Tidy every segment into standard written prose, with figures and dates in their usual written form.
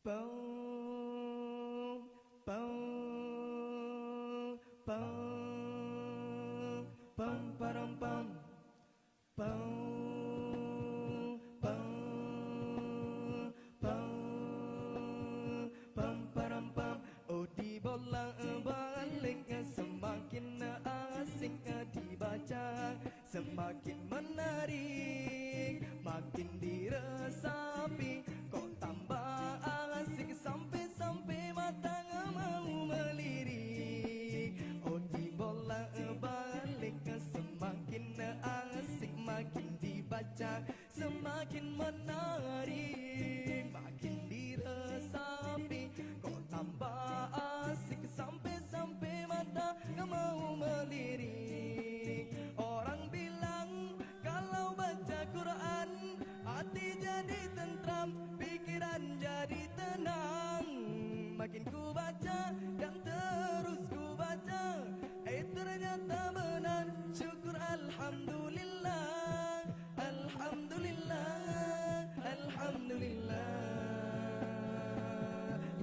Pam, pam, pam, pam, param, pam, pam, pam, pam, pam, param, pam. Oh, dibolak-balik semakin asik dibaca, semakin menarik, makin diresapi, kok tambah asik sampai-sampai mata mau melirik. Oh, dibolak-balik semakin asik, makin dibaca, semakin menarik, makin diresapi, kok tambah asik sampai-sampai mata mau melirik. Orang bilang kalau baca Quran hati jadi tentram, pikiran jadi tenang. Makin ku baca dan terus ku baca, ternyata benar. Syukur alhamdulillah, alhamdulillah, alhamdulillah.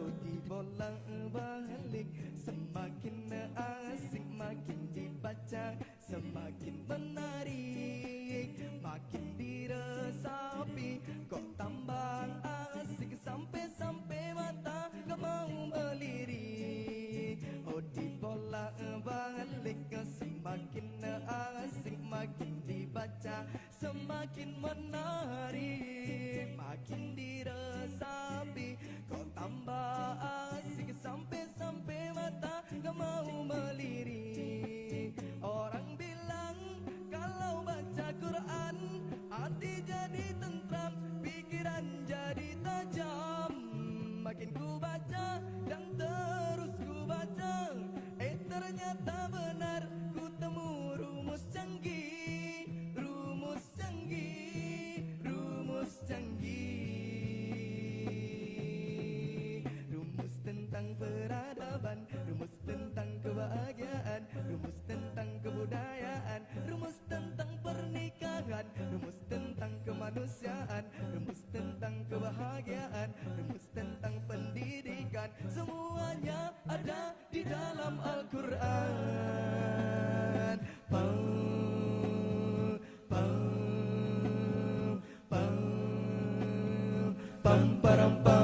Oh, dibolak-balik semakin asik, makin dibaca, semakin menarik, makin diresapi, kok tambah asik sampai-sampai mata gak mau melirik. Oh, dibolak-balik semakin asik, makin dibaca, semakin menarik, makin diresapi, kok tambah asik sampai-sampai mata gak mau melirik. Orang bilang kalau baca Quran hati jadi tentram, pikiran jadi tajam. Makin ku baca dan terus ku baca, ternyata benar. Ku temu rumus canggih, rumus canggih, rumus canggih. Rumus tentang peradaban, rumus tentang kebahagiaan, rumus tentang kebudayaan, rumus tentang pernikahan, rumus tentang kemanusiaan, rumus tentang kebahagiaan, rumus tentang pendidikan. Semuanya ada di dalam Al-Quran. Pam, pam, pam, pam, param, pam.